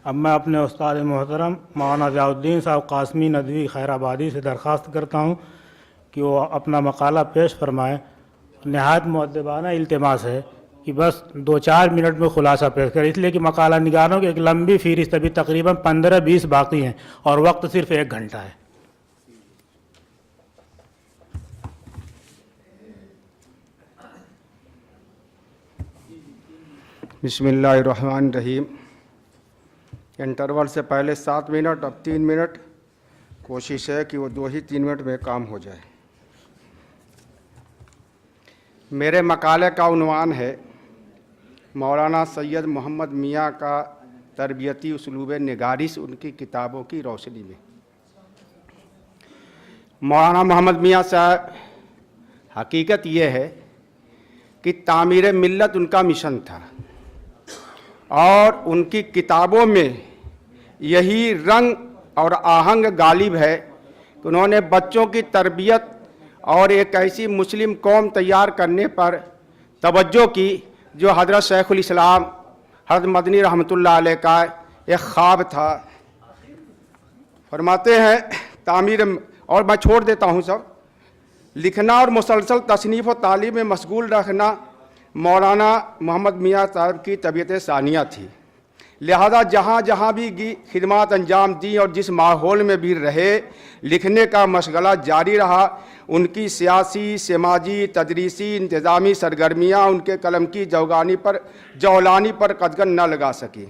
अब मैं अपने उस्ताद मोहतरम मौलाना ज़ियाउद्दीन साहब कासमी नदवी खैराबादी से दरख्वास्त करता हूँ कि वो अपना मकाला पेश फरमाएँ। नहायत मुअद्दबाना इल्तिमास है कि बस 2-4 मिनट में खुलासा पेश करें, इसलिए कि मकाला निगारों की एक लंबी फहरिस्त अभी तकरीबन 15-20 बाकी हैं और वक्त सिर्फ 1 घंटा है। बिस्मिल्लाहिर्रहमानिर्रहीम। इंटरवल से पहले 7 मिनट, अब 3 मिनट। कोशिश है कि वो 2-3 मिनट में काम हो जाए। मेरे मकाले का उन्वान है मौलाना सैयद मोहम्मद मियाँ का तरबियती उसलूब निगारिश उनकी किताबों की रोशनी में। मौलाना मोहम्मद मियाँ साहब, हकीकत ये है कि तामीर मिल्लत उनका मिशन था और उनकी किताबों में यही रंग और आहंग गालिब है कि उन्होंने बच्चों की तरबियत और एक ऐसी मुस्लिम कौम तैयार करने पर तवज्जो की जो हज़रत शेखुल इस्लाम हज़रत मदनी रहमतुल्लाह अलैह का एक ख्वाब था। फरमाते हैं तामीर, और मैं छोड़ देता हूँ सब, लिखना और मुसलसल तसनीफ़ और तालीम में मशगूल रखना मौलाना मोहम्मद मियाँ साहब की तबीयत सानिया थी। लिहाजा जहाँ जहाँ भी खिदमत अंजाम दी और जिस माहौल में भी रहे, लिखने का मशगला जारी रहा। उनकी सियासी, समाजी, तदरीसी, इंतज़ामी सरगर्मियाँ उनके कलम की जौलानी पर कदगन न लगा सकी।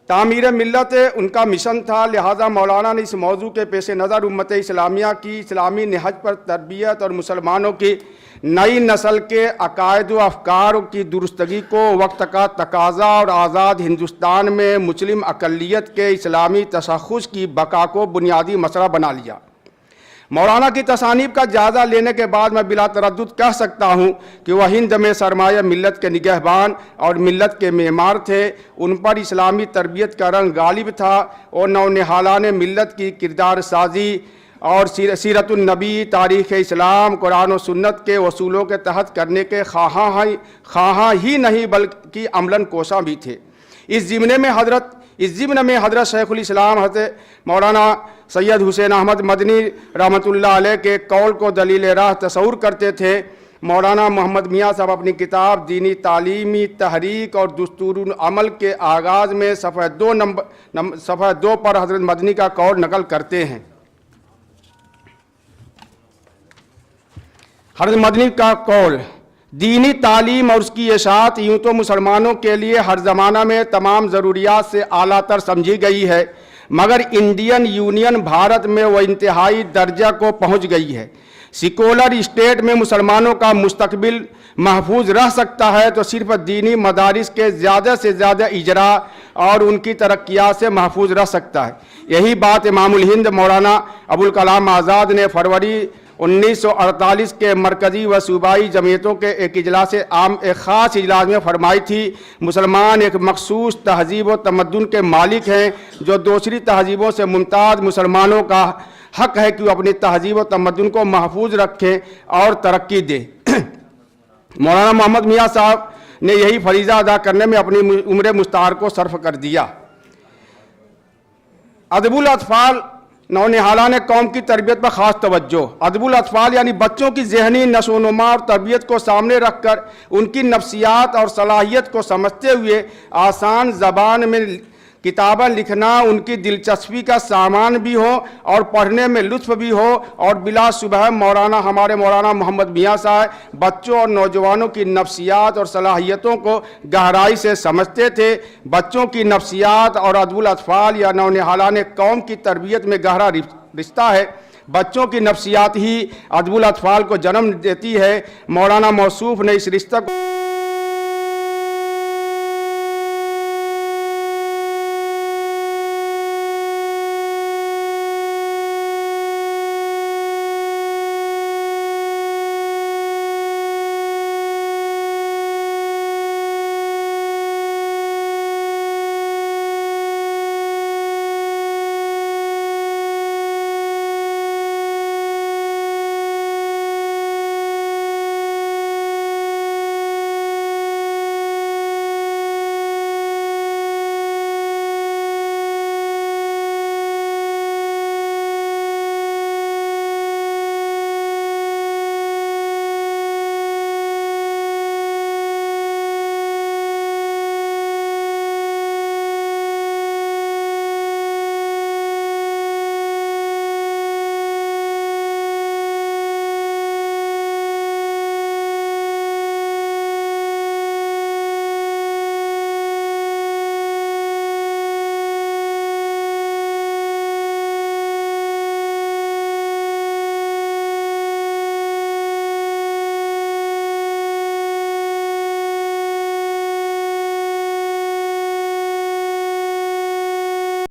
तामीर मिल्लत उनका मिशन था, लिहाजा मौलाना ने इस मौजू के पेश नज़र उम्मत इस्लामिया की इस्लामी नहज पर तरबियत और मुसलमानों की नई नस्ल के अकायद व अफकार की दुरुस्तगी को वक्त का तकाजा और आज़ाद हिंदुस्तान में मुस्लिम अक़लियत के इस्लामी तशख़्ख़ुस की बका को बुनियादी मसला बना लिया। मौलाना की तसानीफ का जायज़ा लेने के बाद मैं बिला तरद्दुद कह सकता हूँ कि वह हिंद में सरमाया मिल्लत के निगहबान और मिल्लत के मेमार थे। उन पर इस्लामी तरबियत का रंग गालिब था और नौनिहालान मिल्लत की किरदार साजी और सीरतुन्नबी, तारीख़ इस्लाम, कुरान और सुन्नत के वसूलों के तहत करने के ख़्वाहां ही नहीं बल्कि अमलन कोशा भी थे। इस ज़िम्ने में हज़रत शेखुल इस्लाम हज़रत मौलाना सैयद हुसैन अहमद मदनी रहमतुल्लाह अलैह के कौल को दलील राह तस्वुर करते थे। मौलाना मोहम्मद मियाँ साहब अपनी किताब दीनी तालीमी तहरीक और दुस्तूरुल अमल के आगाज़ में सफ़ा 2 पर हज़रत मदनी का कौल नकल करते हैं। हज़रत मदनी का कौल, दीनी तालीम और उसकी इशाअत यूँ तो मुसलमानों के लिए हर ज़माना में तमाम ज़रूरियात से आला तर समझी गई है, मगर इंडियन यूनियन भारत में वह इंतहाई दर्जा को पहुँच गई है। सिकोलर स्टेट में मुसलमानों का मुस्तकबिल महफूज रह सकता है तो सिर्फ दीनी मदारिस के ज़्यादा से ज़्यादा इजरा और उनकी तरक्कियात से महफूज रह सकता है। यही बात इमामुल हिंद मौलाना अबुल कलाम आज़ाद ने फरवरी 1948 के मरकज़ी व सूबाई जमीयतों के एक इजलास आम एक ख़ास इजलास में फरमाई थी। मुसलमान एक मखसूस तहज़ीब व तमद्दुन के मालिक हैं जो दूसरी तहज़ीबों से मुमताज़। मुसलमानों का हक़ है कि वो अपनी तहज़ीब व तमद्दुन को महफूज रखें और तरक्की दें। मौलाना मोहम्मद मियाँ साहब ने यही फरीज़ा अदा करने में अपनी उम्र मुस्तार को सर्फ कर दिया। अदबुल अतफ़ाल, नौनिहालान ने कौम की तरबियत पर ख़ास तवज्जो। अदबुल अतफ़ाल यानी बच्चों की ज़हनी नशोनुमा और तरबियत को सामने रखकर उनकी नफ्सियात और सलाहियत को समझते हुए आसान ज़बान में किताबें लिखना उनकी दिलचस्पी का सामान भी हो और पढ़ने में लुत्फ़ भी हो। और बिलाशुबह हमारे मौलाना मोहम्मद मियाँ साहब बच्चों और नौजवानों की नफ्सियात और सलाहियतों को गहराई से समझते थे। बच्चों की नफ्सियात और अदबुल अतफ़ाल या नौनिहालान कौम की तरबियत में गहरा रिश्ता है। बच्चों की नफ्सियात ही अदबुल अतफ़ाल को जन्म देती है। मौलाना मौसूफ़ ने इस रिश्ते को